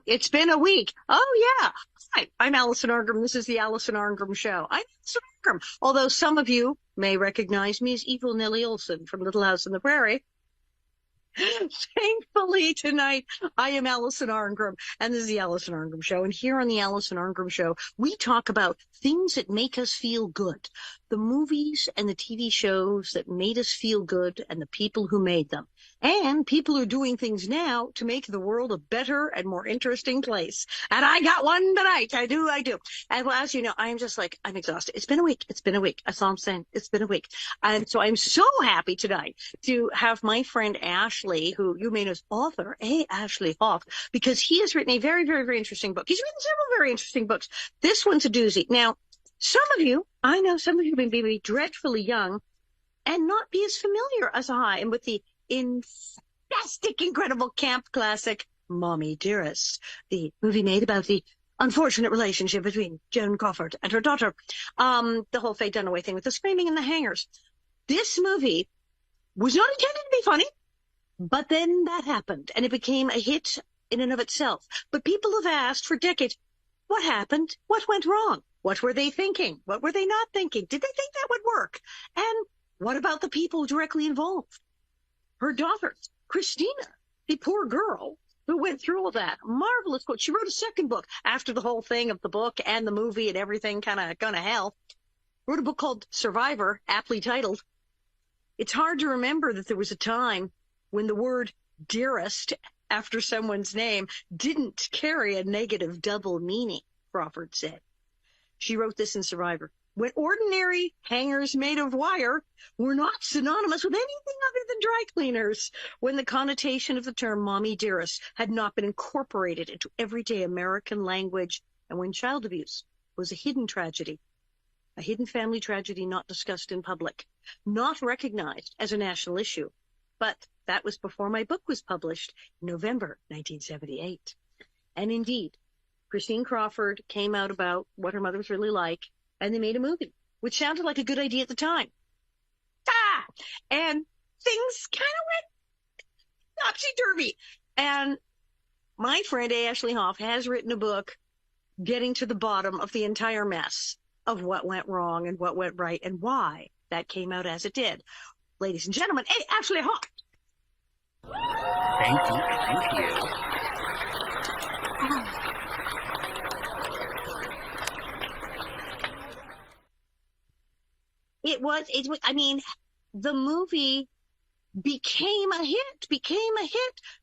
It's been a week. Oh, yeah. Hi, I'm Alison Arngrim. This is the Alison Arngrim Show. I'm Alison Arngrim, although some of you may recognize me as evil Nellie Olson from Little House on the Prairie. Thankfully, tonight, I am Alison Arngrim, and this is the Alison Arngrim Show. And here on the Alison Arngrim Show, we talk about things that make us feel good, the movies and the TV shows that made us feel good, and the people who made them. And people are doing things now to make the world a better and more interesting place. And I got one tonight. I do. And well, as you know, I'm exhausted. It's been a week. That's all I'm saying. It's been a week. And so I'm so happy tonight to have my friend Ashley, who you may know as author, Ashley Hoff, because he has written a very, very, very interesting book. He's written several very interesting books. This one's a doozy. Now, I know some of you may be dreadfully young and not be as familiar as I am with the fantastic, incredible camp classic, Mommy Dearest, the movie made about the unfortunate relationship between Joan Crawford and her daughter. The whole Faye Dunaway thing with the screaming and the hangers. This movie was not intended to be funny, but then that happened, and it became a hit in and of itself. But people have asked for decades, what happened? What went wrong? What were they thinking? What were they not thinking? Did they think that would work? And what about the people directly involved? Her daughter, Christina, the poor girl who went through all that. Marvelous quote. She wrote a second book after the whole thing of the book and the movie and everything kind of gone to hell. Wrote a book called Survivor, aptly titled. It's hard to remember that there was a time when the word dearest after someone's name didn't carry a negative double meaning, Crawford said. She wrote this in Survivor. When ordinary hangers made of wire were not synonymous with anything other than dry cleaners, when the connotation of the term Mommy Dearest had not been incorporated into everyday American language, and when child abuse was a hidden tragedy, a hidden family tragedy not discussed in public, not recognized as a national issue. But that was before my book was published in November 1978. And indeed, Christine Crawford came out about what her mother was really like, and they made a movie, which sounded like a good idea at the time. And things kind of went topsy-turvy. And my friend Ashley Hoff has written a book getting to the bottom of the entire mess of what went wrong and what went right and why that came out as it did. Ladies and gentlemen, Ashley Hoff. Thank you. It was, I mean, the movie became a hit,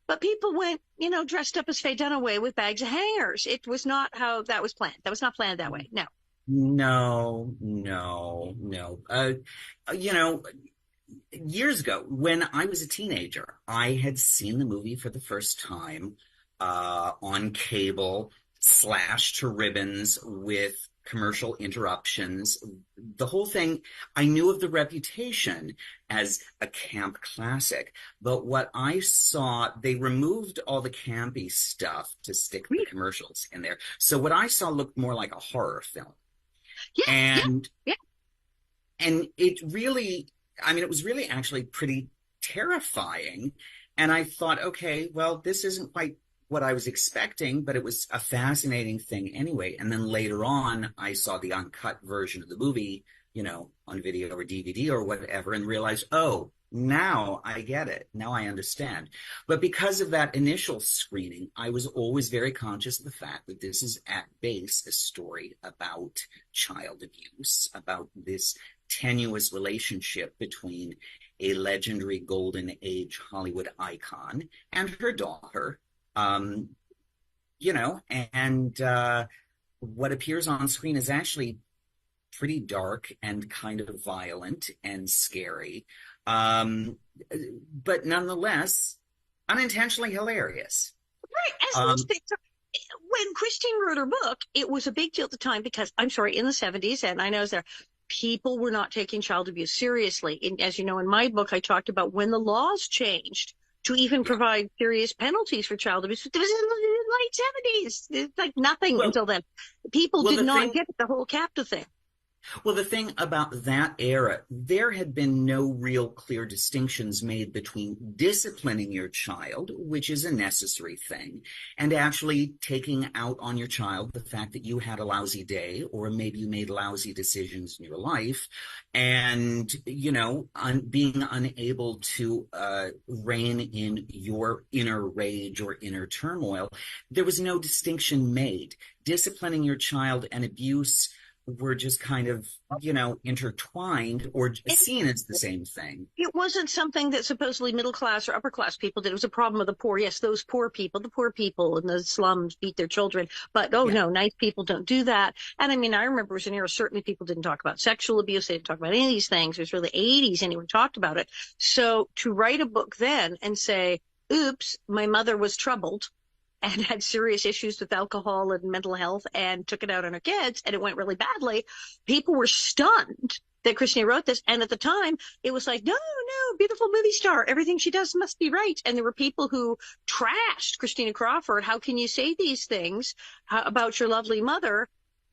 but people went, dressed up as Faye Dunaway with bags of hangers. It was not how that was planned. That was not planned that way. No. No. Years ago, when I was a teenager, I had seen the movie for the first time on cable, slashed to ribbons with commercial interruptions. The whole thing, I knew of the reputation as a camp classic, but what I saw, they removed all the campy stuff to stick the commercials in there. So what I saw looked more like a horror film. And it really, it was really actually pretty terrifying. And I thought, okay, well, this isn't quite what I was expecting, but it was a fascinating thing anyway. And then later on, I saw the uncut version of the movie, on video or DVD or whatever, and realized, oh, now I get it. Now I understand. But because of that initial screening, I was always very conscious of the fact that this is at base a story about child abuse, about this tenuous relationship between a legendary golden age Hollywood icon and her daughter. What appears on screen is actually pretty dark and kind of violent and scary, but nonetheless unintentionally hilarious. Right. When Christine wrote her book, it was a big deal at the time because, in the 70s, and I know people were not taking child abuse seriously. And as you know, in my book, I talked about when the laws changed to even provide serious penalties for child abuse. It was in the late 70s. It's like nothing until then. People did not get the whole captive thing. Well, the thing about that era, there had been no real clear distinctions made between disciplining your child, which is a necessary thing, and actually taking out on your child the fact that you had a lousy day or maybe you made lousy decisions in your life and, being unable to rein in your inner rage or inner turmoil. There was no distinction made. Disciplining your child and abuse were just kind of, intertwined or It, seen as the same thing. it wasn't something that supposedly middle class or upper class people did. It was a problem of the poor. Yes, those poor people, the poor people in the slums beat their children. But oh Yeah. no, nice people don't do that. And I mean, I remember it was an era, certainly people didn't talk about sexual abuse. They didn't talk about any of these things. It was really 80s anyone talked about it. So to write a book then and say, oops, my mother was troubled and had serious issues with alcohol and mental health and took it out on her kids and it went really badly. People were stunned that Christina wrote this. And at the time, it was like, no, no, beautiful movie star. Everything she does must be right. And there were people who trashed Christina Crawford. How can you say these things about your lovely mother?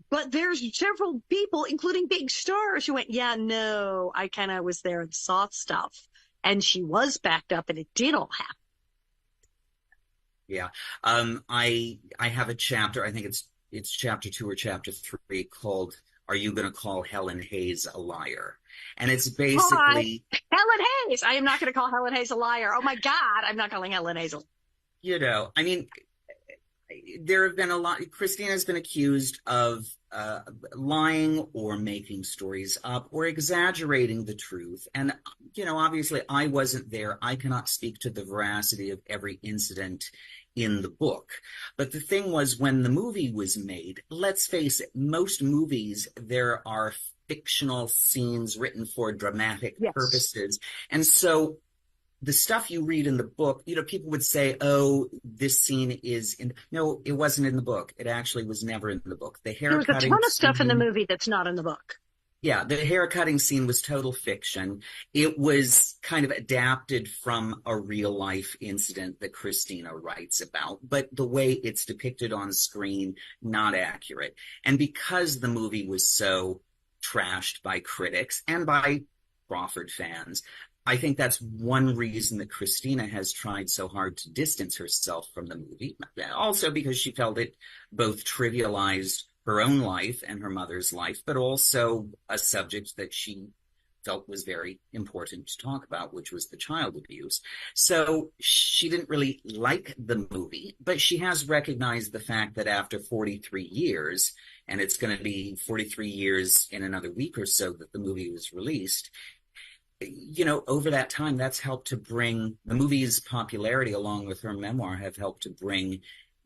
But there's several people, including big stars, who went, yeah, no, I kind of was there and saw stuff. And she was backed up and it did all happen. Yeah. I have a chapter, I think it's chapter 2 or chapter 3 called Are You Gonna Call Helen Hayes a Liar? And it's Hi, basically, Helen Hayes. I am not going to call Helen Hayes a liar. Oh my God, I'm not calling Helen Hayes a liar. I mean, there have been a lot. Christina's been accused of lying or making stories up or exaggerating the truth. And, obviously I wasn't there. I cannot speak to the veracity of every incident in the book. But the thing was, when the movie was made, let's face it, most movies, there are fictional scenes written for dramatic Yes. purposes. And so the stuff you read in the book, people would say, oh, this scene is in. No, it wasn't in the book. It actually was never in the book. The There hair was a cutting ton of stuff in the scene, movie that's not in the book. yeah, the hair cutting scene was total fiction. It was kind of adapted from a real life incident that Christina writes about, but the way it's depicted on screen, not accurate. And because the movie was so trashed by critics and by Crawford fans, I think that's one reason that Christina has tried so hard to distance herself from the movie. Also because she felt it both trivialized her own life and her mother's life, but also a subject that she felt was very important to talk about, which was the child abuse. So she didn't really like the movie, but she has recognized the fact that after 43 years, and it's going to be 43 years in another week or so that the movie was released, over that time, that's helped to bring the movie's popularity, along with her memoir, have helped to bring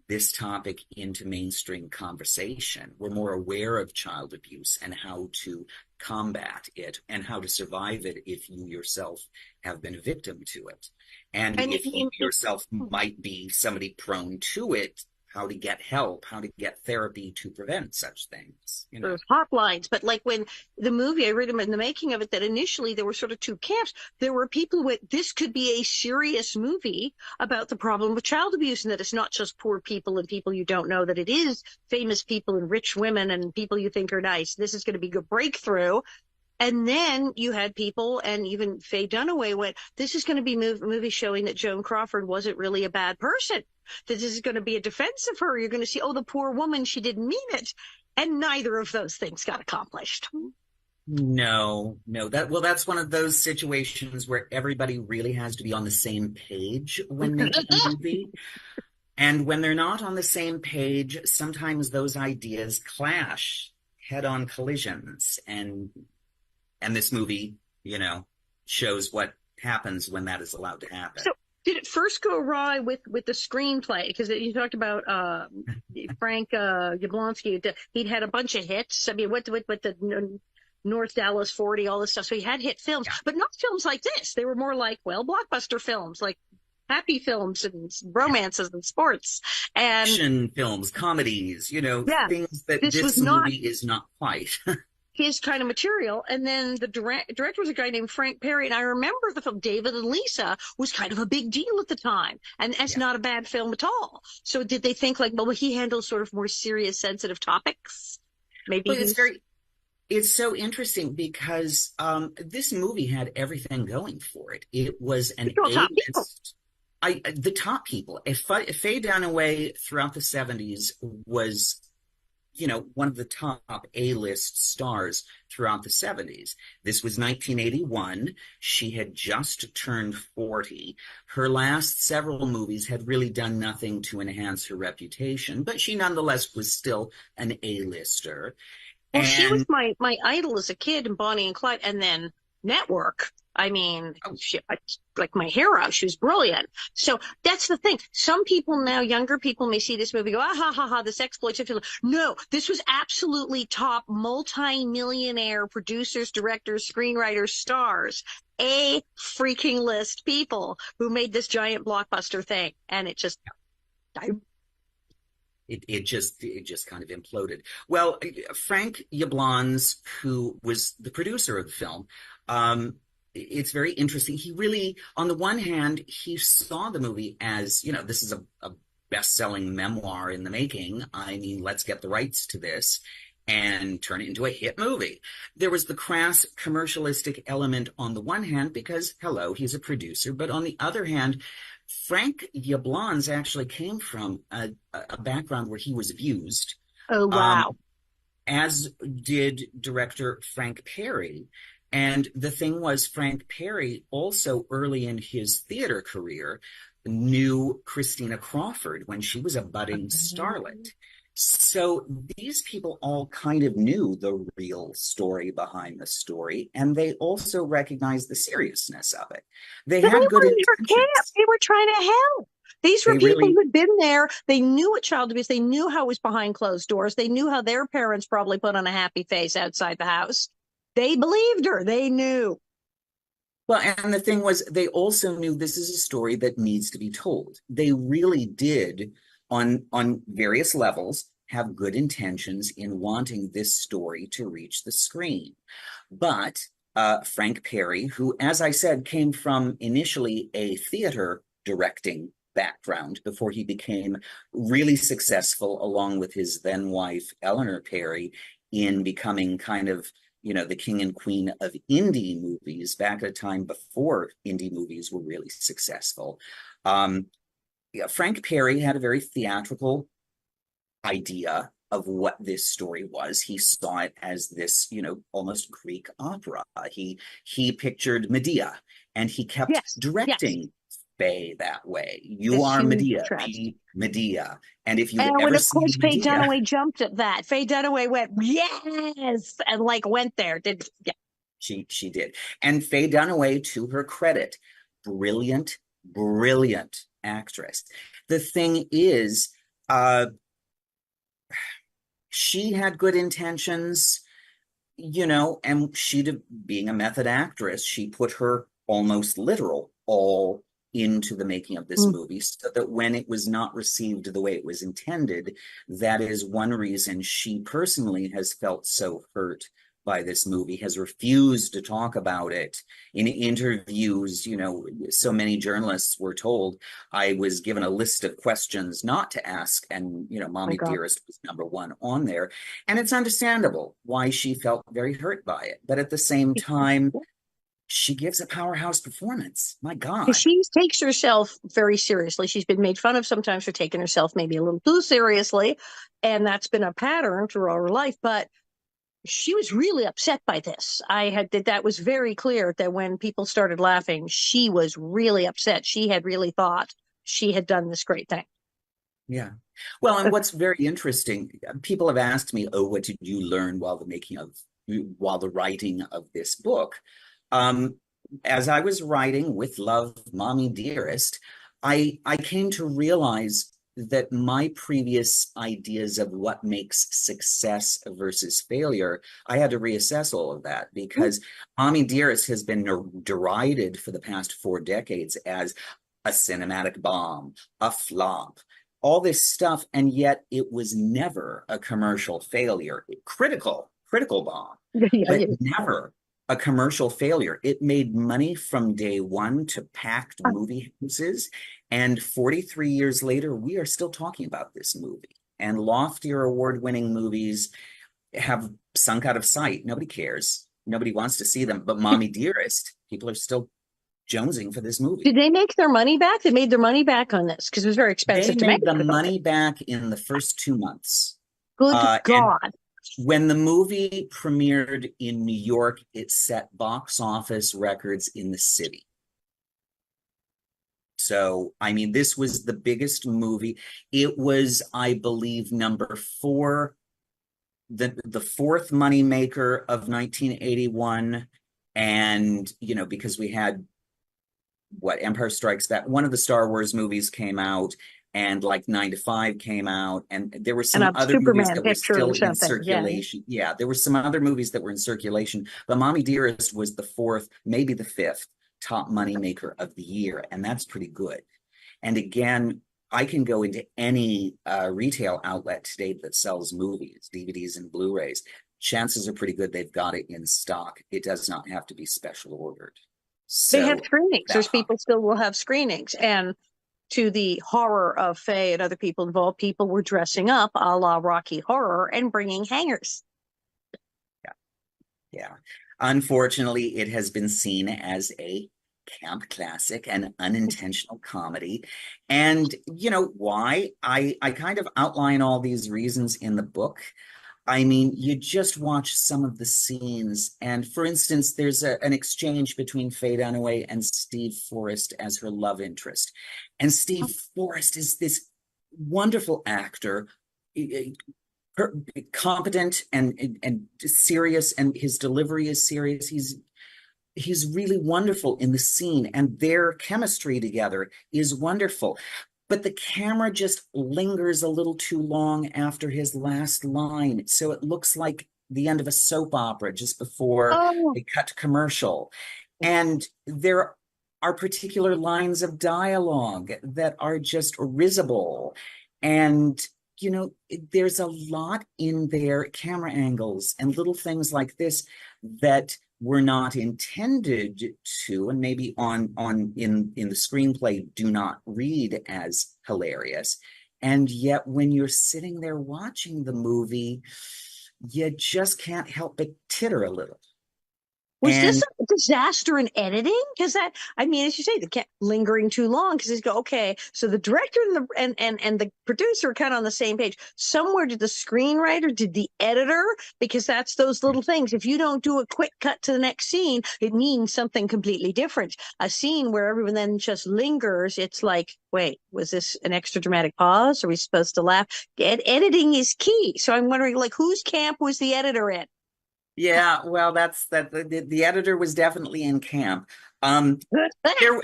this topic into mainstream conversation. We're more aware of child abuse and how to combat it and how to survive it if you yourself have been a victim to it. And And if you yourself might be somebody prone to it, how to get help, how to get therapy to prevent such things. there's hotlines, but like when the movie, I read them in the making of it, that initially there were sort of two camps. There were people who went, this could be a serious movie about the problem of child abuse, and that it's not just poor people and people you don't know, that it is famous people and rich women and people you think are nice. This is going to be a breakthrough. And then you had people, and even Faye Dunaway went, this is going to be movie showing that Joan Crawford wasn't really a bad person. That this is going to be a defense of her. You're going to see, oh, the poor woman, she didn't mean it. And neither of those things got accomplished. No, no. That's one of those situations where everybody really has to be on the same page when making a movie. And when they're not on the same page, sometimes those ideas clash, head-on collisions. And this movie, shows what happens when that is allowed to happen. So did it first go awry with the screenplay? Because you talked about Frank Jablonski. He'd had a bunch of hits. I mean, with the North Dallas 40, all this stuff. So he had hit films, Yeah. but not films like this. They were more like, well, blockbuster films, like happy films and romances and sports. And Action films, comedies, yeah, things that this was this not movie is not quite. his kind of material. And then the director was a guy named Frank Perry. And I remember the film David and Lisa was kind of a big deal at the time. And it's Yeah. not a bad film at all. So did they think like, well, he handles sort of more serious, sensitive topics? Maybe But it's very It's so interesting because this movie had everything going for it. It was an It's all top people. A-list. The top people. If Faye Dunaway throughout the 70s was, one of the top A-list stars throughout the 70s. This was 1981. She had just turned 40. Her last several movies had really done nothing to enhance her reputation, but she nonetheless was still an A-lister. Well, she was And my idol as a kid in Bonnie and Clyde, and then Network. I mean, oh, like my hero. She was brilliant. So that's the thing. Some people now, younger people, may see this movie, go, ah ha ha ha, this exploitation. No, this was absolutely top multi-millionaire producers, directors, screenwriters, stars, A freaking list people who made this giant blockbuster thing, and it just, I, it just kind of imploded. Well, Frank Yablans, who was the producer of the film, it's very interesting. He really, on the one hand, he saw the movie as, this is a best-selling memoir in the making. I mean, let's get the rights to this and turn it into a hit movie. There was the crass commercialistic element on the one hand, because, hello, he's a producer, but on the other hand, Frank Yablans actually came from a background where he was abused, oh um, wow. as did director Frank Perry. And the thing was, Frank Perry also early in his theater career knew Christina Crawford when she was a budding starlet. So these people all kind of knew the real story behind the story, and they also recognized the seriousness of it. They They had good were in her camp. intentions. They were trying to help. These were They people really, who'd been there. They knew what child abuse. They knew how it was behind closed doors. They knew how their parents probably put on a happy face outside the house. They believed her. They knew. well, and the thing was, they also knew this is a story that needs to be told. They really did, on various levels, have good intentions in wanting this story to reach the screen. But Frank Perry, who, as I said, came from initially a theater directing background before he became really successful, along with his then wife, Eleanor Perry, in becoming kind of the king and queen of indie movies back at a time before indie movies were really successful. Um, yeah, Frank Perry had a very theatrical idea of what this story was. He saw it as this, almost Greek opera. He pictured Medea, and he kept Yes, yes. directing Faye that way. You This are huge Medea, tragedy. be Medea. And if you've And when, ever of seen course, Faye Medea, Dunaway jumped at that, Faye Dunaway went, yes, and like went there. Did yeah. she did. And Faye Dunaway, to her credit, brilliant, brilliant actress. The thing is, uh, she had good intentions, and being a method actress, she put her almost literal all into the making of this Mm, movie so that when it was not received the way it was intended, that is one reason she personally has felt so hurt by this movie, has refused to talk about it in interviews. So many journalists were told, I was given a list of questions not to ask, and my Mommy God. Dearest was number one on there. And it's understandable why she felt very hurt by it. But at the same time, she gives a powerhouse performance. My God. She takes herself very seriously. She's been made fun of sometimes for taking herself maybe a little too seriously, and that's been a pattern throughout her life. But she was really upset by this. That was very clear that when people started laughing, she was really upset. She had really thought she had done this great thing. Yeah. Well, and what's very interesting, people have asked me, oh, what did you learn while the writing of this book? Um, as I was writing with love, Mommy Dearest, I came to realize that my previous ideas of what makes success versus failure, I had to reassess all of that, because Mommy Dearest has been derided for the past 4 decades as a cinematic bomb, a flop, all this stuff, and yet it was never a commercial failure. Critical bomb, Yeah, but yeah. never a commercial failure. It made money from day one to packed movie houses, and 43 years later, we are still talking about this movie and loftier award-winning movies. have sunk out of sight. Nobody cares. Nobody wants to see them. But Mommy Dearest, people are still jonesing for this movie. Did they make their money back? They made their money back on this because it was very They expensive to make, made the I thought. money back in the first 2 months. Good And God. when the movie premiered in New York, it set box office records in the city. So, I mean, this was the biggest movie. It was, I believe, number four, the fourth money maker of 1981. And, because we had Empire Strikes Back, one of the Star Wars movies came out, and like 9 to 5 came out, and there were And some a other movies Superman that were picture still or in something. Yeah. circulation. Yeah, there were some other movies that were in circulation, but Mommy Dearest was the fourth, maybe the fifth top money maker of the year, and that's pretty good. And again, I can go into any retail outlet today that sells movies, DVDs and Blu-rays. Chances are pretty good they've got it in stock. It does not have to be special ordered. They have So screenings. that There's people still will have screenings. And to the horror of Faye and other people involved, people were dressing up a la Rocky Horror and bringing hangers. yeah, yeah. Unfortunately, it has been seen as a camp classic, an unintentional comedy. And you know why? I kind of outline all these reasons in the book. I mean, you just watch some of the scenes, and for instance, there's an exchange between Faye Dunaway and Steve Forrest as her love interest. And Steve Forrest is this wonderful actor, competent and serious, and his delivery is serious. He's really wonderful in the scene, and their chemistry together is wonderful. But the camera just lingers a little too long after his last line. So it looks like the end of a soap opera just before Oh, they cut to commercial. And there are particular lines of dialogue that are just risible. And, there's a lot in their camera angles and little things like this that were not intended to, and maybe in the screenplay do not read as hilarious. And yet when you're sitting there watching the movie, you just can't help but titter a little. was this And a disaster in editing? Because I mean, as you say, they kept lingering too long. Because they go, okay, so the director and the producer are kind of on the same page. Somewhere did the screenwriter, did the editor? Because that's those little things. If you don't do a quick cut to the next scene, it means something completely different. A scene where everyone then just lingers, it's like, wait, was this an extra dramatic pause? Are we supposed to laugh? Editing is key. So I'm wondering, like, whose camp was the editor in? yeah, well, that's that the editor was definitely in camp. There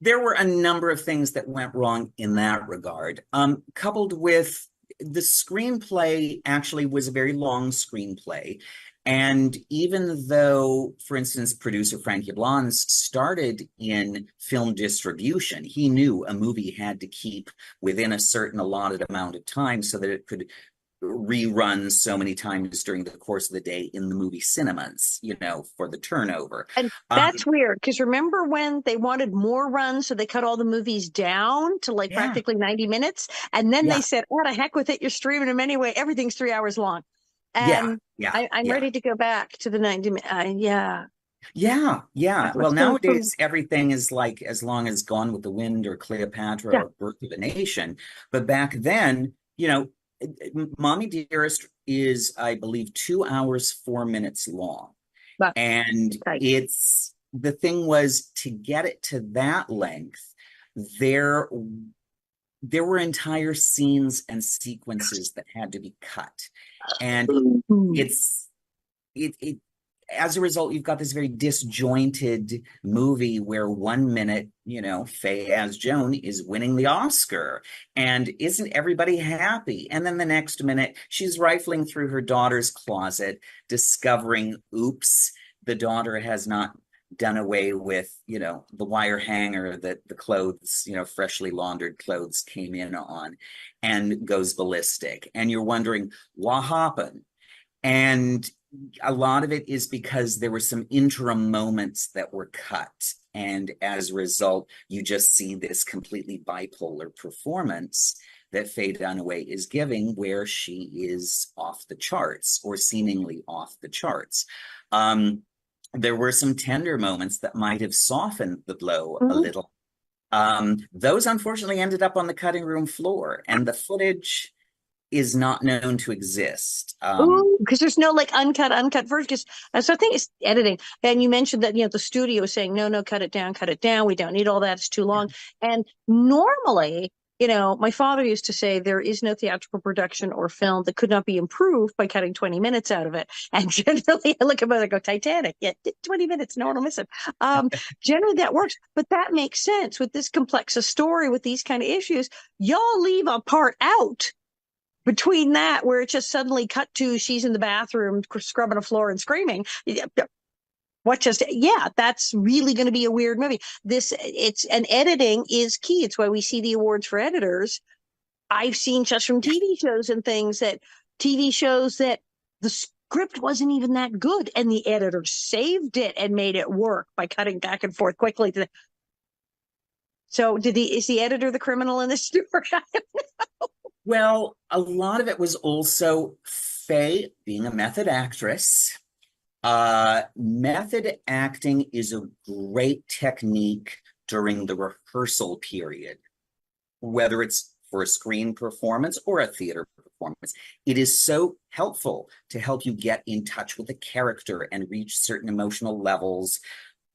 there were a number of things that went wrong in that regard. Coupled with the screenplay actually was a very long screenplay. And even though, for instance, producer Frankie Blondes started in film distribution, he knew a movie had to keep within a certain allotted amount of time so that it could rerun so many times during the course of the day in the movie cinemas, for the turnover. And Um, that's weird because remember when they wanted more runs, so they cut all the movies down to like yeah, practically 90 minutes. And then they yeah, said, oh, to heck with it. You're streaming them anyway. Everything's 3 hours long. yeah, And yeah, I'm yeah. ready to go back to the 90 minutes. Yeah. Yeah, yeah. Well, Let's go from, nowadays everything is like as long as Gone with the Wind or Cleopatra yeah. or Birth of a Nation. But back then, Mommy Dearest is, I believe, 2 hours, 4 minutes long. But, And right. it's the thing was to get it to that length, there there were entire scenes and sequences that had to be cut. And Mhm. it's it as a result, you've got this very disjointed movie where 1 minute, Faye as Joan is winning the Oscar. And isn't everybody happy? And then the next minute, she's rifling through her daughter's closet, discovering, oops, the daughter has not done away with, the wire hanger that the clothes, freshly laundered clothes came in on, and goes ballistic. And you're wondering, what happened? And a lot of it is because there were some interim moments that were cut. And as a result, you just see this completely bipolar performance that Faye Dunaway is giving, where she is off the charts or seemingly off the charts. There were some tender moments that might have softened the blow a Mhm. little. Those unfortunately ended up on the cutting room floor, and the footage is not known to exist. Ooh, because there's no like uncut version. Because so I think it's editing. And you mentioned that the studio is saying no, cut it down, cut it down. We don't need all that. It's too long. And normally, my father used to say there is no theatrical production or film that could not be improved by cutting 20 minutes out of it. And generally, I look at it and go, Titanic, yeah, 20 minutes, no one will miss it. Generally, that works, but that makes sense with this complex a story with these kind of issues. Y'all leave a part out between that where it just suddenly cut to she's in the bathroom scrubbing a floor and screaming. That's really going to be a weird movie. Editing is key. It's why we see the awards for editors. I've seen just from TV shows and things that TV shows that the script wasn't even that good and the editor saved it and made it work by cutting back and forth quickly. So is the editor the criminal in this story? Well, a lot of it was also Faye being a method actress. Method acting is a great technique during the rehearsal period, whether it's for a screen performance or a theater performance. It is so helpful to help you get in touch with the character and reach certain emotional levels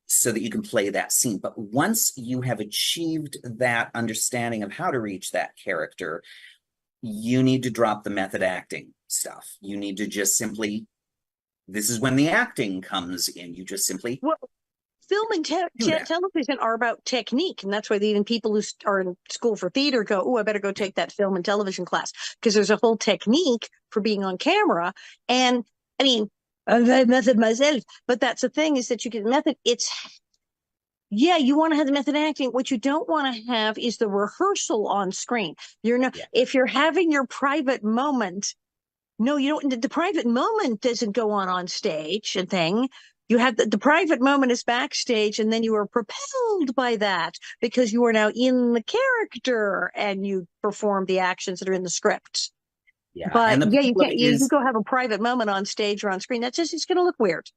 so that you can play that scene. But once you have achieved that understanding of how to reach that character, you need to drop the method acting stuff. You need to just simply, this is when the acting comes in. You just simply Well, film and television are about technique, and that's why even people who are in school for theater go, "Oh, I better go take that film and television class," because there's a whole technique for being on camera. And I mean, I've had method myself, but that's the thing is that you get method. You want to have the method acting. What you don't want to have is the rehearsal on screen. If you're having your private moment, no, you don't. The private moment doesn't go on stage and thing. You have the private moment is backstage, and then you are propelled by that because you are now in the character and you perform the actions that are in the script. Yeah, But and the yeah, you problem can't. You is, go have a private moment on stage or on screen. It's going to look weird.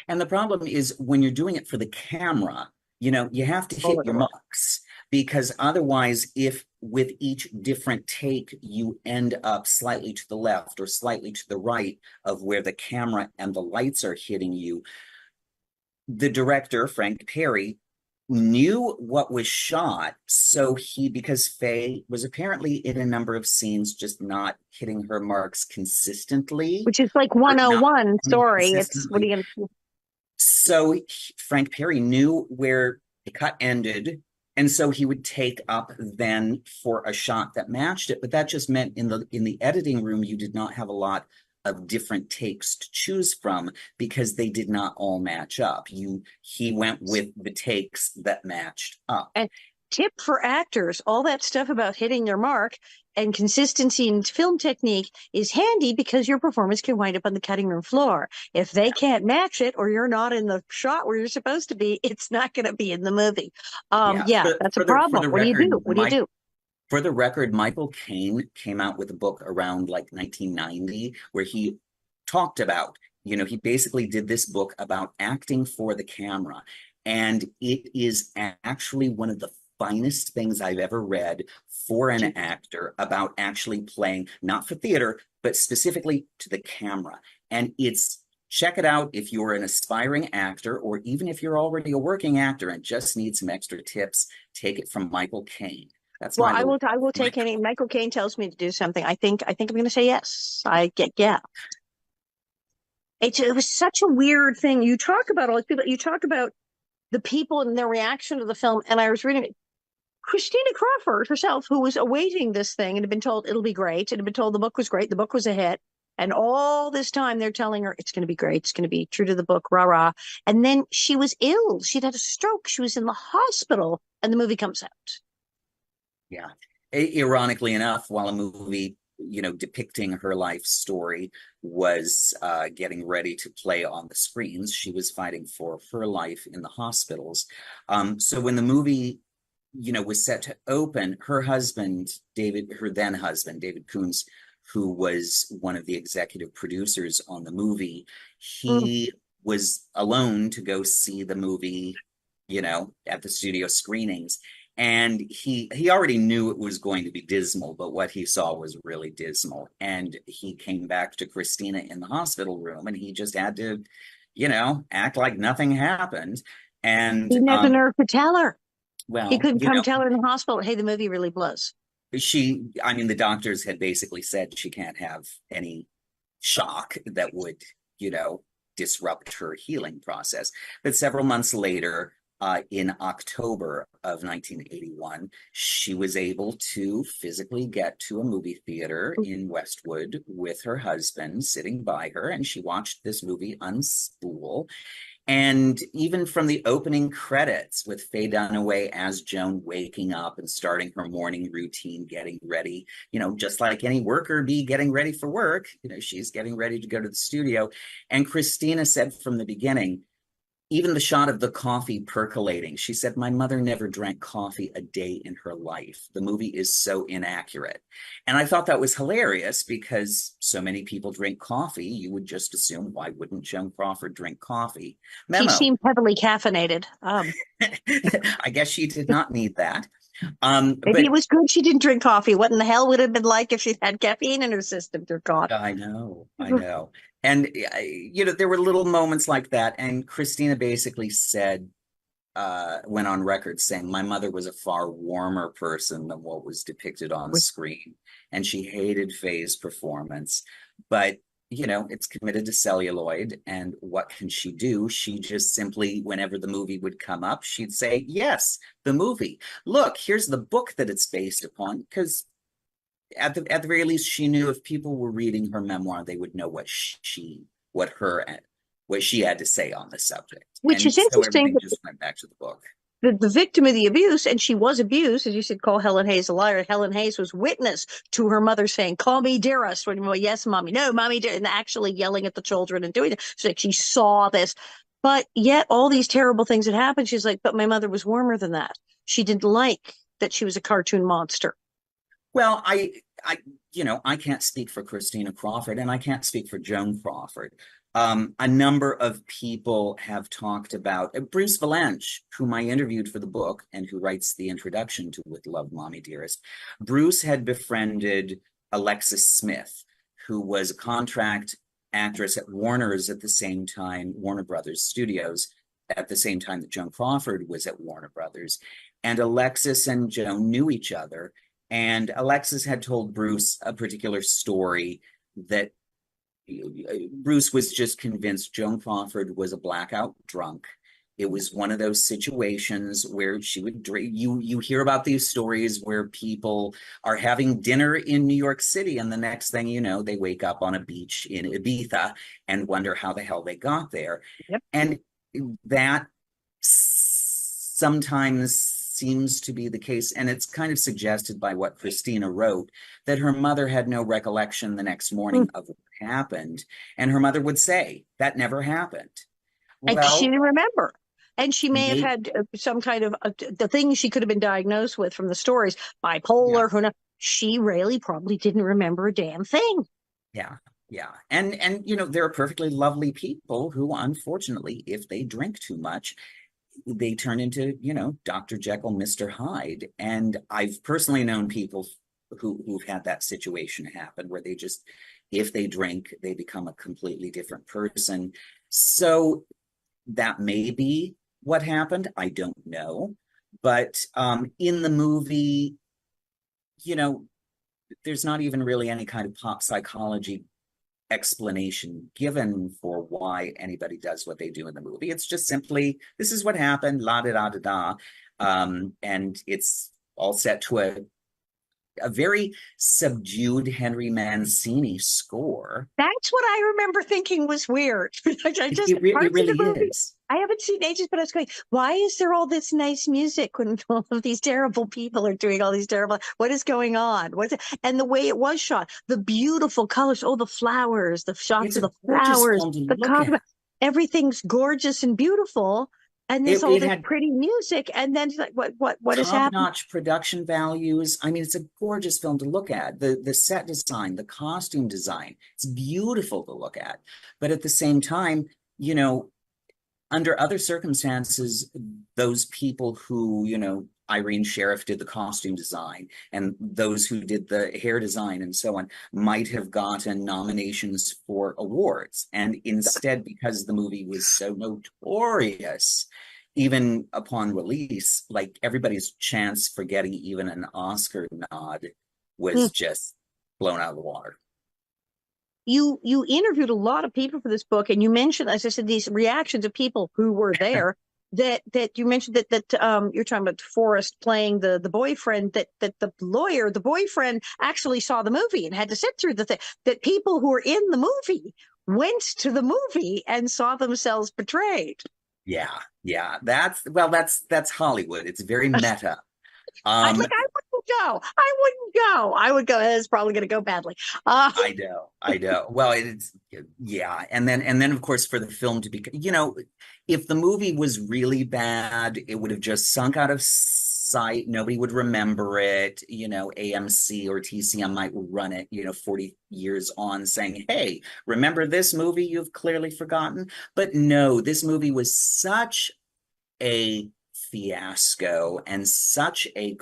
when you're doing it for the camera, you have to Oh, hit look your at that. marks, because otherwise, if with each different take you end up slightly to the left or slightly to the right of where the camera and the lights are hitting you, the director, Frank Perry, knew what was shot. So because Faye was apparently in a number of scenes just not hitting her marks consistently, Which is like or not 101. performing Sorry, it's what are consistently. you going to? So Frank Perry knew where the cut ended, and so he would take up then for a shot that matched it. But that just meant in the editing room, you did not have a lot of different takes to choose from because they did not all match up. He went with the takes that matched up. And tip for actors, all that stuff about hitting their mark and consistency in film technique is handy because your performance can wind up on the cutting room floor. If they can't match it or you're not in the shot where you're supposed to be, it's not going to be in the movie. Yeah, That's a for problem. the What do you record, do? What do you do? For the record, Michael Caine came out with a book around like 1990 where he talked about, he basically did this book about acting for the camera. And it is actually one of the finest things I've ever read for an actor about actually playing, not for theater, but specifically to the camera. And check it out if you're an aspiring actor, or even if you're already a working actor and just need some extra tips, take it from Michael Caine. That's Well, my little. I will take any. Michael Caine tells me to do something. I think I'm going to say yes. Yeah. It was such a weird thing. You talk about all these people. You talk about the people and their reaction to the film. And I was reading it. Christina Crawford herself, who was awaiting this thing and had been told it'll be great, and had been told the book was great, the book was a hit. And all this time they're telling her it's going to be great, it's going to be true to the book, rah rah. And then she was ill. She'd had a stroke. She was in the hospital, and the movie comes out. Yeah. Ironically enough, while a movie, depicting her life story was getting ready to play on the screens, she was fighting for her life in the hospitals. So when the movie was set to open, her husband, David, her then husband, David Coons, who was one of the executive producers on the movie, Mm. he was alone to go see the movie, at the studio screenings. And he already knew it was going to be dismal, but what he saw was really dismal. And he came back to Christina in the hospital room, and he just had to, act like nothing happened. He And didn't have the nerve to tell her. He well, couldn't come tell her in the hospital, hey, the movie really blows. I mean, the doctors had basically said she can't have any shock that would, you know, disrupt her healing process. But several months later, in October of 1981, she was able to physically get to a movie theater in Westwood with her husband sitting by her, and she watched this movie Unspool. And even from the opening credits with Faye Dunaway as Joan waking up and starting her morning routine, getting ready, just like any worker bee getting ready for work, she's getting ready to go to the studio. And Christina said from the beginning, even the shot of the coffee percolating, she said, my mother never drank coffee a day in her life. The movie is so inaccurate. And I thought that was hilarious because so many people drink coffee. You would just assume, why wouldn't Joan Crawford drink coffee? She Memo. seemed heavily caffeinated. I guess she did not need that. Maybe it But was good she didn't drink coffee. What in the hell would it have been like if she'd had caffeine in her system? Dear God. I know, I know. And, there were little moments like that. And Christina basically said, went on record saying, my mother was a far warmer person than what was depicted on screen. And she hated Faye's performance. But, it's committed to celluloid. And what can she do? She just simply, whenever the movie would come up, she'd say, yes, the movie. Look, here's the book that it's based upon. Because at the very least, she knew if people were reading her memoir, they would know what she had to say on the subject. Which And is so interesting. everything just went back to the book. The victim of the abuse, and she was abused, as you should call Helen Hayes a liar. Helen Hayes was witness to her mother saying, call me dearest. Well, yes, mommy. No, mommy, dear. And actually yelling at the children and doing it. She's like, she saw this. But yet all these terrible things had happened. She's like, but my mother was warmer than that. She didn't like that she was a cartoon monster. Well, I can't speak for Christina Crawford, and I can't speak for Joan Crawford. A number of people have talked about Bruce Valanche, whom I interviewed for the book and who writes the introduction to With Love, Mommy Dearest. Bruce had befriended Alexis Smith, who was a contract actress at Warner's at the same time, Warner Brothers Studios, at the same time that Joan Crawford was at Warner Brothers. And Alexis and Joan knew each other. And Alexis had told Bruce a particular story that Bruce was just convinced Joan Crawford was a blackout drunk. It was one of those situations where she would drink. You hear about these stories where people are having dinner in New York City, and the next thing you know, they wake up on a beach in Ibiza and wonder how the hell they got there. Yep. And that sometimes seems to be the case, and it's kind of suggested by what Christina wrote, that her mother had no recollection the next morning of what happened, and her mother would say, that never happened. And she Well, didn't remember. And she may have maybe, had some kind of the things she could have been diagnosed with from the stories, yeah, bipolar, who knows. She really probably didn't remember a damn thing. yeah, yeah. And there are perfectly lovely people who, unfortunately, if they drink too much, they turn into, Dr. Jekyll, Mr. Hyde. And I've personally known people who've had that situation happen where they just, if they drink, they become a completely different person. So that may be what happened. I don't know. But in the movie, there's not even really any kind of pop psychology explanation given for why anybody does what they do in the movie. It's just simply, this is what happened, la da da da da. And it's all set to a very subdued Henry Mancini score. That's what I remember thinking was weird. I just It parts of the really movie is. I haven't seen ages, but I was going, why is there all this nice music when all of these terrible people are doing all these terrible? What is going on? What's it? And the way it was shot, the beautiful colors, oh, the flowers, the shots It's of a the gorgeous flowers, film to the look cosmos, at. everything's gorgeous and beautiful. and It, all it this had pretty music, and then it's like, what has happened? top-notch production values. I mean, it's a gorgeous film to look at. The set design, the costume design, it's beautiful to look at. But at the same time, you know, under other circumstances, those people who, Irene Sheriff did the costume design, and those who did the hair design and so on might have gotten nominations for awards. And instead, because the movie was so notorious, even upon release, like everybody's chance for getting even an Oscar nod Hmm. was just blown out of the water. You interviewed a lot of people for this book, and you mentioned, as I said, these reactions of people who were there. That you mentioned that you're talking about Forrest playing the boyfriend, that the lawyer, the boyfriend, actually saw the movie and had to sit through the thing. That people who were in the movie went to the movie and saw themselves betrayed. Yeah, yeah. That's Hollywood. It's very meta. Um, I wouldn't go. I wouldn't go. I would go. It's probably going to go badly. Uh, I know. Well, it's yeah, and then of course for the film to be, if the movie was really bad, it would have just sunk out of sight. Nobody would remember it. AMC or TCM might run it, 40 years on saying, "Hey, remember this movie you've clearly forgotten?" But no, this movie was such a fiasco and such a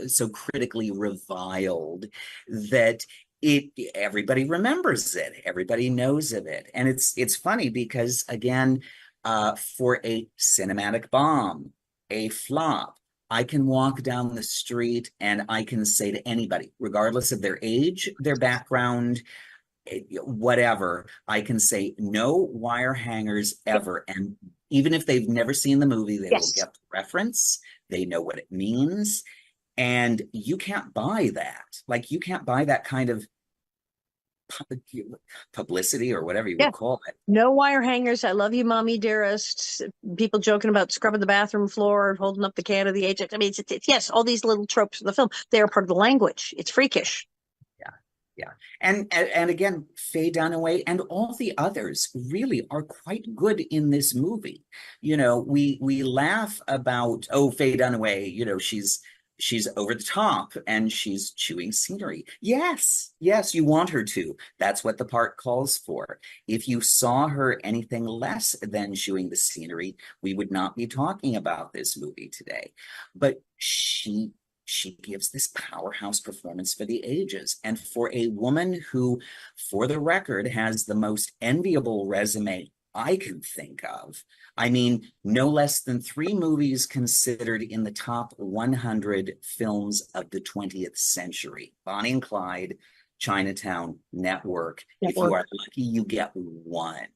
so critically reviled that it everybody remembers it, everybody knows of it. And it's funny because again, for a cinematic bomb, a flop, I can walk down the street and I can say to anybody, regardless of their age, their background, whatever, I can say no wire hangers ever. And even if they've never seen the movie, they will yes. get the reference. They know what it means. And you can't buy that. Like, you can't buy that kind of publicity or whatever you Yeah. would call it. No wire hangers. I love you, mommy dearest. People joking about scrubbing the bathroom floor, holding up the can of the Ajax. I mean, yes, all these little tropes of the film. They are part of the language. It's freakish. Yeah. Yeah. And again, Faye Dunaway and all the others really are quite good in this movie. We laugh about, oh, Faye Dunaway, she's over the top and she's chewing scenery. Yes, yes, you want her to. That's what the part calls for. If you saw her anything less than chewing the scenery, we would not be talking about this movie today. But she gives this powerhouse performance for the ages. And for a woman who, for the record, has the most enviable resume I can think of. I mean, no less than 3 movies considered in the top 100 films of the 20th century: Bonnie and Clyde, Chinatown, Network. If you are lucky, you get one.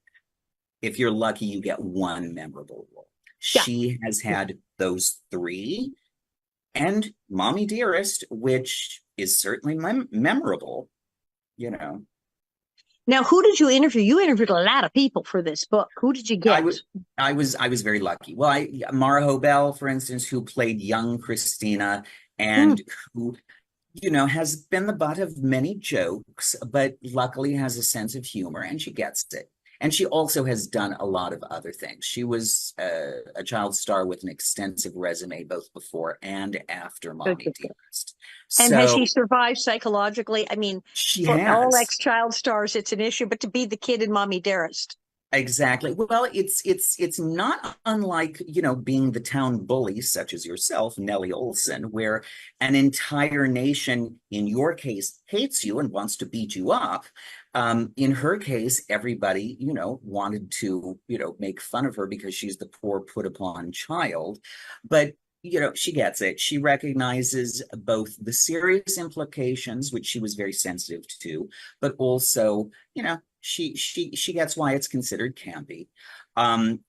If you're lucky, you get one memorable role. Yeah. She has had those 3, and Mommy Dearest, which is certainly memorable, you know. Now, who did you interview? You interviewed a lot of people for this book. Who did you I get? was I was very lucky. Well, Mara Hobel, for instance, who played young Christina Hmm. and who, has been the butt of many jokes, but luckily has a sense of humor and she gets it. And she also has done a lot of other things. She was a child star with an extensive resume both before and after Good, Mommy good, good. Dearest. And has So she survived psychologically? I mean, she for all has. ex-child stars, it's an issue, but to be the kid in Mommy Dearest. Exactly. Well, it's not unlike, being the town bully, such as yourself, Nellie Olson, where an entire nation, in your case, hates you and wants to beat you up. In her case, everybody, wanted to, make fun of her because she's the poor put upon child. But she gets it. She recognizes both the serious implications, which she was very sensitive to, but also, she gets why it's considered campy.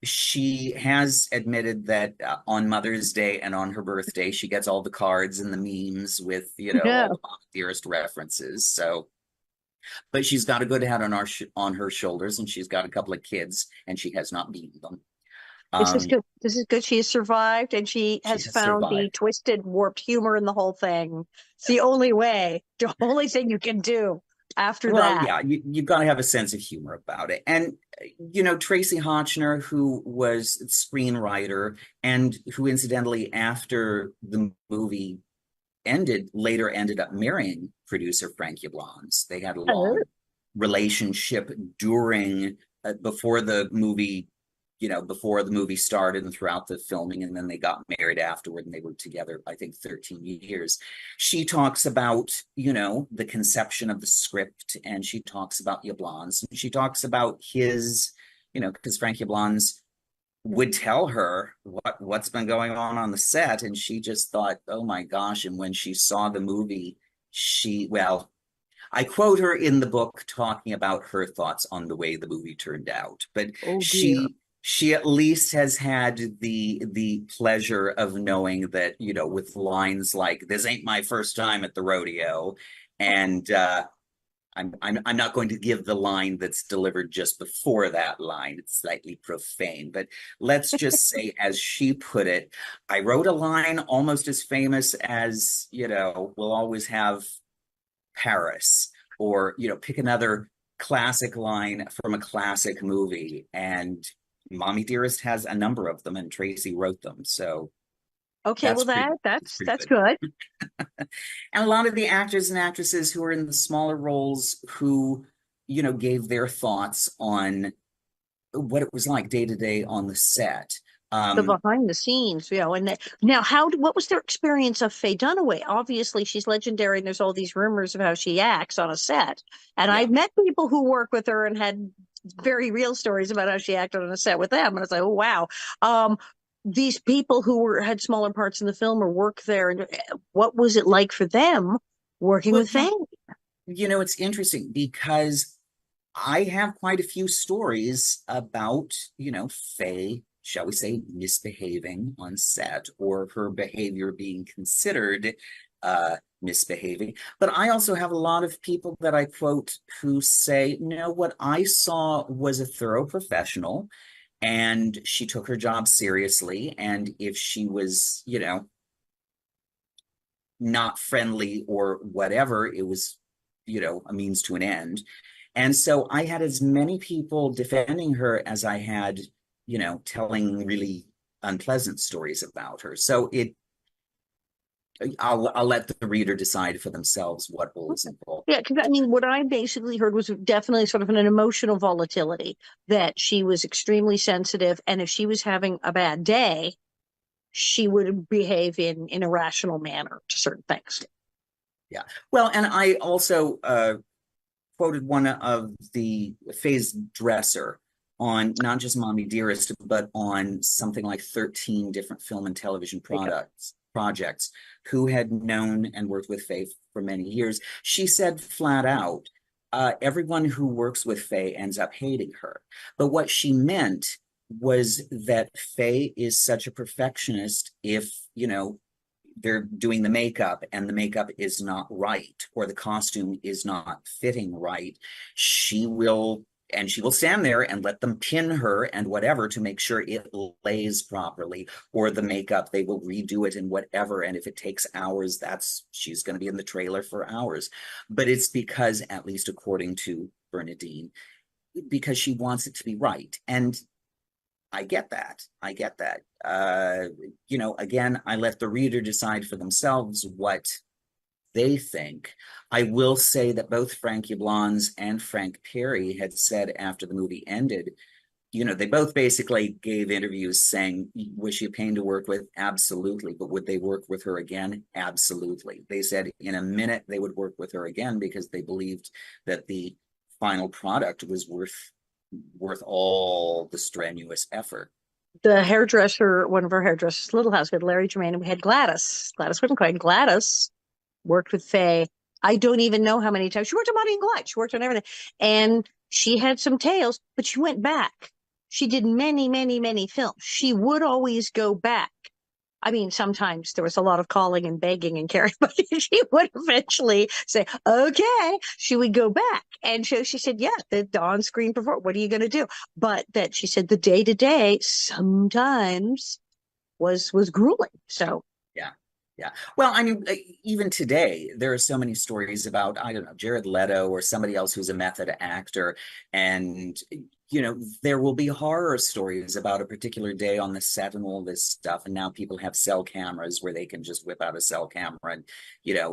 She has admitted that on Mother's Day and on her birthday, she gets all the cards and the memes with, all No. the Mama Dearest references. So, but she's got a good head on her shoulders, and she's got a couple of kids, and she has not beaten them. This is Um, good. This is good. She has survived and she she has has found the survived. twisted, warped humor in the whole thing. It's the only way, the only thing you can do. after Well, that. yeah, you've got to have a sense of humor about it. And, Tracy Hotchner, who was a screenwriter and who incidentally, after the movie ended, later ended up marrying producer Frank Yablans. They had a Oh, long relationship during, before the movie, before the movie started and throughout the filming, and then they got married afterward, and they were together, I think, 13 years. She talks about, the conception of the script, and she talks about Yablans, and she talks about his, because Frank Yablans would tell her what's been going on the set, and she just thought, oh my gosh. And when she saw the movie, well, I quote her in the book talking about her thoughts on the way the movie turned out, but oh dear. she at least has had the pleasure of knowing that, with lines like, this ain't my first time at the rodeo, and I'm not going to give the line that's delivered just before that line. It's slightly profane, but let's just say, as she put it, I wrote a line almost as famous as, we'll always have Paris, or, pick another classic line from a classic movie. And Mommy Dearest has a number of them, and Tracy wrote them. So Okay, that's well pretty, that that's that's pretty that's good. good. And a lot of the actors and actresses who are in the smaller roles who, gave their thoughts on what it was like day to day on the set. The Um, behind the scenes, and now what was their experience of Faye Dunaway? Obviously, she's legendary, and there's all these rumors of how she acts on a set. And yeah. I've met people who work with her and had very real stories about how she acted on a set with them. And I was like, oh wow. Um, these people who had smaller parts in the film or work there, and what was it like for them working Well, with Faye? it's interesting because I have quite a few stories about, Faye, shall we say, misbehaving on set, or her behavior being considered misbehaving. But I also have a lot of people that I quote who say, no, what I saw was a thorough professional, and she took her job seriously. And if she was, not friendly or whatever, it was, a means to an end. And so I had as many people defending her as I had, telling really unpleasant stories about her. So I'll let the reader decide for themselves what holds and pull. Yeah, because I mean, what I basically heard was definitely sort of an emotional volatility, that she was extremely sensitive, and if she was having a bad day, she would behave in a rational manner to certain things. Yeah. Well, and I also quoted one of the Faye's dresser on not just Mommy Dearest, but on something like 13 different film and television projects, who had known and worked with Faye for many years. She said flat out, everyone who works with Faye ends up hating her. But what she meant was that Faye is such a perfectionist. If, they're doing the makeup and the makeup is not right, or the costume is not fitting right, she will stand there and let them pin her and whatever to make sure it lays properly, or the makeup, they will redo it and whatever. And if it takes hours, she's going to be in the trailer for hours. But it's because, at least according to Bernadine, because she wants it to be right. And I get that. I get that. Again, I let the reader decide for themselves what they think. I will say that both Frank Yablans and Frank Perry had said after the movie ended, they both basically gave interviews saying, was she a pain to work with? Absolutely. But would they work with her again? Absolutely. They said in a minute they would work with her again, because they believed that the final product was worth all the strenuous effort. The hairdresser, one of our hairdressers, Little House, we had Larry Germain, and we had Gladys. Gladys Whittencoin. Gladys worked with Faye. I don't even know how many times. She worked on Bonnie and Clyde. She worked on everything. And she had some tales, but she went back. She did many, many, many films. She would always go back. I mean, sometimes there was a lot of calling and begging and caring, but she would eventually say, okay, she would go back. And so she said, yeah, the on-screen performance, what are you going to do? But that she said the day to day sometimes was grueling. So Yeah. Yeah. Well, I mean, even today, there are so many stories about, I don't know, Jared Leto or somebody else who's a method actor. And, there will be horror stories about a particular day on the set and all this stuff. And now people have cell cameras where they can just whip out a cell camera and,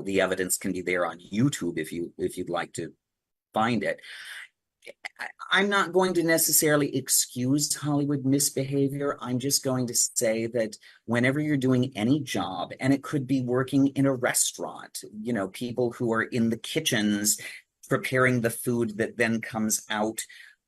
the evidence can be there on YouTube if you'd like to find it. I'm not going to necessarily excuse Hollywood misbehavior. I'm just going to say that whenever you're doing any job, and it could be working in a restaurant, people who are in the kitchens preparing the food that then comes out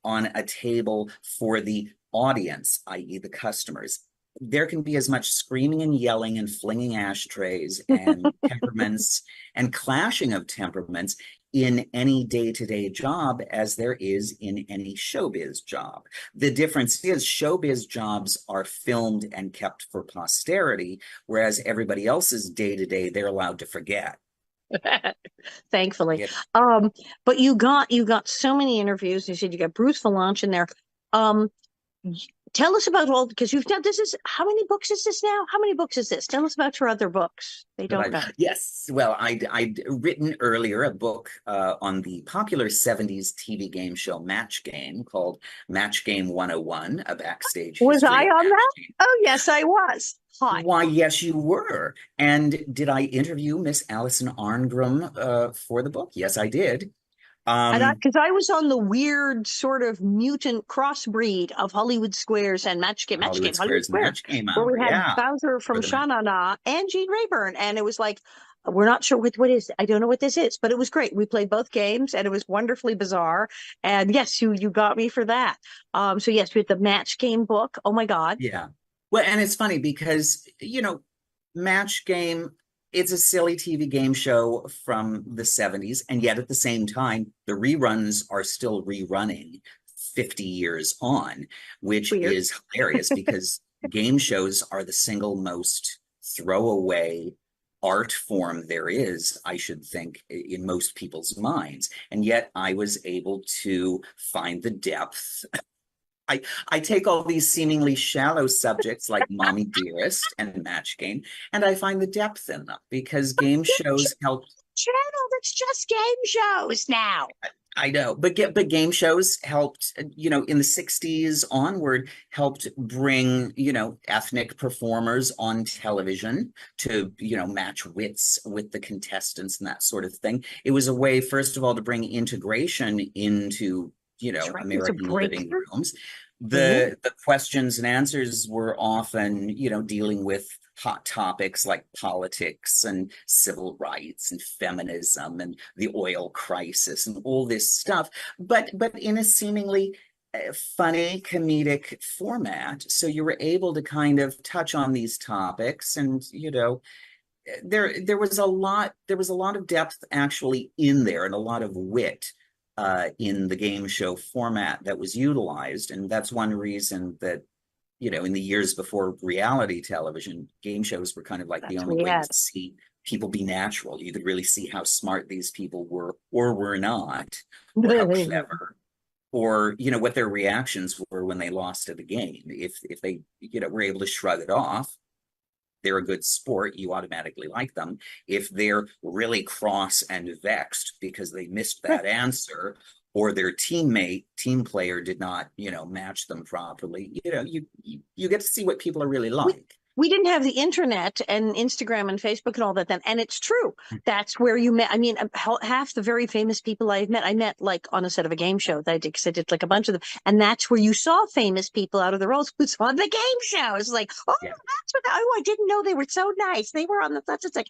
on a table for the audience, i.e., the customers. There can be as much screaming and yelling and flinging ashtrays and temperaments and clashing of temperaments in any day-to-day job as there is in any showbiz job. The difference is showbiz jobs are filmed and kept for posterity, whereas everybody else's day-to-day they're allowed to forget. Thankfully. Yeah. But you got so many interviews. You said you got Bruce Valanche in there. Um, Tell us about all, because you've done this. Is how many books is this now? How many books is this? Tell us about your other books. They don't know. Yes, well, I'd written earlier a book on the popular 70s TV game show Match Game called Match Game 101, a backstage Was I history of on Match that? Game. Oh, yes, I was. Hi. Why, yes, you were. And did I interview Miss Alison Arngrim for the book? Yes, I did. And Um, because I was on the weird sort of mutant crossbreed of Hollywood Squares and Hollywood Hollywood Squares Squares, Match Game where we hour, had yeah, Bowser from for the Sha Na Na and Gene Rayburn. And it was like, we're not sure what is, I don't know what this is, but it was great. We played both games and it was wonderfully bizarre. And yes, you got me for that. So yes, we had the Match Game book. Oh my God. yeah. Well, and it's funny because, Match Game, it's a silly TV game show from the 70s, and yet at the same time, the reruns are still rerunning 50 years on, which Weird. is hilarious because game shows are the single most throwaway art form there is, I should think, in most people's minds. And yet I was able to find the depth. I take all these seemingly shallow subjects like Mommy Dearest and Match Game, and I find the depth in them because game shows help. Channel that's just game shows now. I know, but game shows helped, in the 60s onward, helped bring, ethnic performers on television to, match wits with the contestants and that sort of thing. It was a way, first of all, to bring integration into, Right. It's a American living breakthrough. rooms. Mhm. The questions and answers were often, dealing with hot topics like politics and civil rights and feminism and the oil crisis and all this stuff, but in a seemingly funny comedic format. So you were able to kind of touch on these topics, and there was a lot of depth actually in there and a lot of wit in the game show format that was utilized. And that's one reason that, in the years before reality television, game shows were kind of like the That's only what we way to had. see people be natural. You could really see how smart these people were or were not, or how clever, or what their reactions were when they lost at the game. If they, were able to shrug it off, they're a good sport, you automatically like them. If they're really cross and vexed because they missed that answer, or their team player did not, match them properly, you get to see what people are really we like. we didn't have the internet and Instagram and Facebook and all that then. And it's true. That's where you met. I mean, half the very famous people I met like on a set of a game show that I did, because I did like a bunch of them. And that's where you saw famous people out of the roles who's on the game show. It's like, oh, Yeah, that's what, oh, I didn't know they were so nice. They were on the, that's, it's like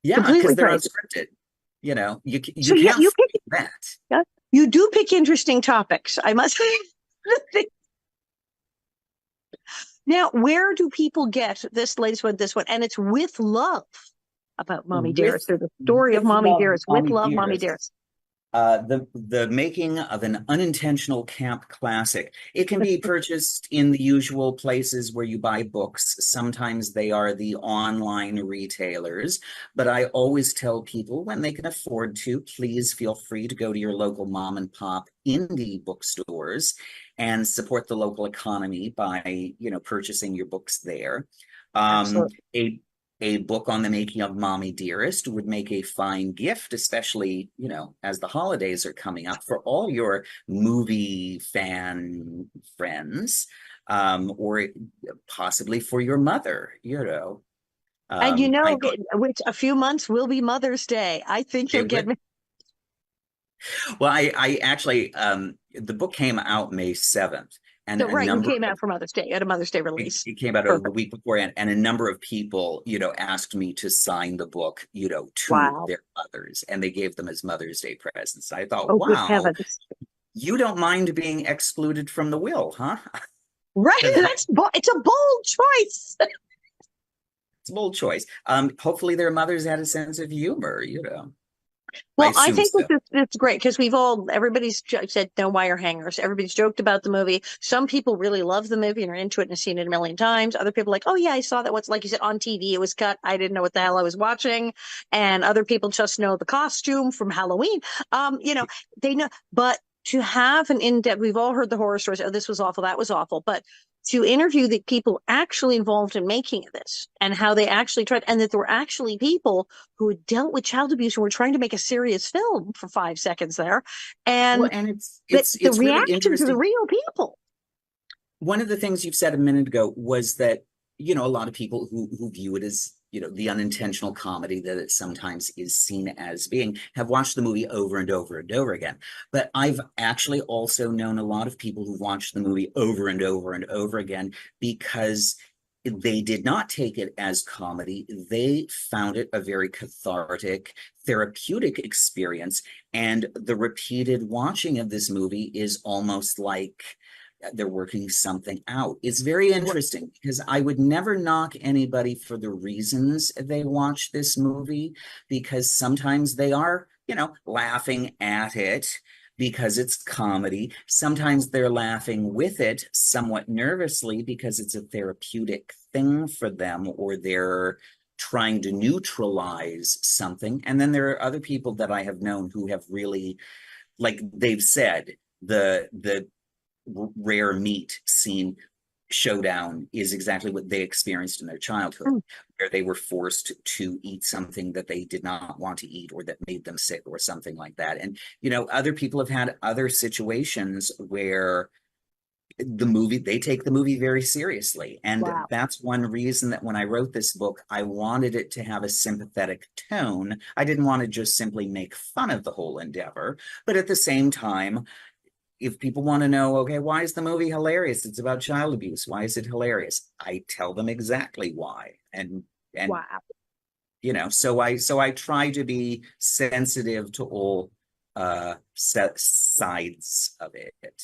yeah, because completely they're crazy. unscripted. You So you yeah, can't you fake pick, that. yeah, you do pick interesting topics. I must say. Now, where do people get this latest one, this one? And it's with love about Mommy with Dearest, or the story of with Mommy love, Dearest, with Mommy love, Mommy Dearest. Dearest. The making of an unintentional camp classic. It can be purchased in the usual places where you buy books. Sometimes they are the online retailers, but I always tell people when they can afford to, please feel free to go to your local mom and pop indie bookstores and support the local economy by, purchasing your books there. Absolutely. A a book on the making of Mommy Dearest would make a fine gift, especially, as the holidays are coming up for all your movie fan friends, or possibly for your mother. And I which a few months will be Mother's Day. I think you'll it get would me. well, I actually the book came out May 7th, and So, a right, you number came of out for Mother's Day at a Mother's Day it, release. it came out the Perfect. week before, and a number of people, asked me to sign the book, to Wow. their mothers, and they gave them as Mother's Day presents. I thought, Oh, good wow, heavens. you don't mind being excluded from the will, huh? Right. Because It's a bold choice. it's a bold choice. Hopefully their mothers had a sense of humor. I Well, I assume think so. it's great because everybody's said no wire hangers. Everybody's joked about the movie. Some people really love the movie and are into it and have seen it a million times. Other people are like, oh yeah, I saw that. What's like you said on TV, it was cut. I didn't know what the hell I was watching. And other people just know the costume from Halloween. They know, but to have an in-depth, we've all heard the horror stories. Oh, this was awful. That was awful. But to interview the people actually involved in making this and how they actually tried, and that there were actually people who had dealt with child abuse and were trying to make a serious film for 5 seconds there, Well, and and it's that it's the it's really reactions of the interesting. real people. One of the things you've said a minute ago was that, a lot of people who view it as, the unintentional comedy that it sometimes is seen as being, have watched the movie over and over and over again. But I've actually also known a lot of people who watched the movie over and over and over again because they did not take it as comedy. They found it a very cathartic, therapeutic experience. And the repeated watching of this movie is almost like they're working something out. It's very interesting because I would never knock anybody for the reasons they watch this movie, because sometimes they are, laughing at it because it's comedy. Sometimes they're laughing with it somewhat nervously because it's a therapeutic thing for them, or they're trying to neutralize something. And then there are other people that I have known who have really, like they've said, the rare meat scene showdown is exactly what they experienced in their childhood, Mm. where they were forced to eat something that they did not want to eat, or that made them sick, or something like that. And other people have had other situations where they take the movie very seriously. And Wow. that's one reason that when I wrote this book, I wanted it to have a sympathetic tone. I didn't want to just simply make fun of the whole endeavor, but at the same time, if people want to know, okay, why is the movie hilarious? It's about child abuse. Why is it hilarious? I tell them exactly why. And Wow. so I try to be sensitive to all sides of it.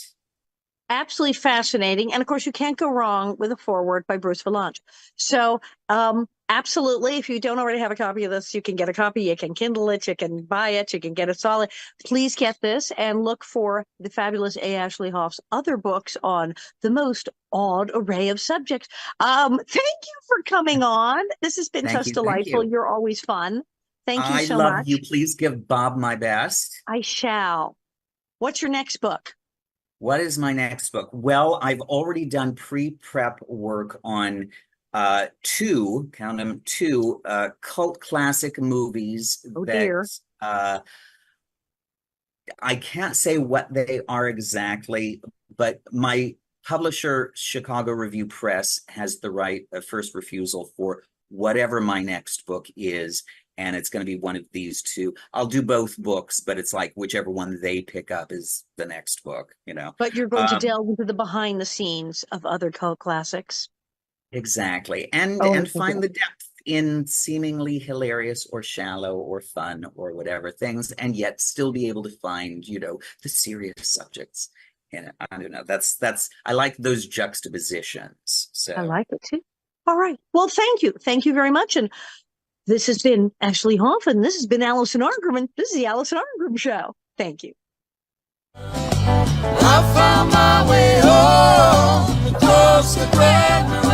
Absolutely fascinating. And of course, you can't go wrong with a foreword by Bruce Valanche. So, absolutely, if you don't already have a copy of this, you can get a copy. You can Kindle it. You can buy it. You can get it solid. Please get this and look for the fabulous A. Ashley Hoff's other books on the most odd array of subjects. Thank you for coming on. This has been Thank just you. Thank delightful. you. You're always fun. Thank you I so love you. much. Please give Bob my best. I shall. What's your next book? What is my next book? Well, I've already done pre-prep work on count them, two cult classic movies Oh that dear. I can't say what they are exactly, but my publisher, Chicago Review Press, has the right of first refusal for whatever my next book is. And it's going to be one of these two. I'll do both books, but it's like whichever one they pick up is the next book. But you're going to Um, delve into the behind the scenes of other cult classics. exactly. And Oh, find the depth in seemingly hilarious or shallow or fun or whatever things, and yet still be able to find, the serious subjects in it. I don't know. That's I like those juxtapositions. I So like it too. All right. Well, thank you. Thank you very much. And this has been Ashley Hoff, and this has been Alison Arngrim. This is the Alison Arngrim Show. Thank you. I found my way home across the great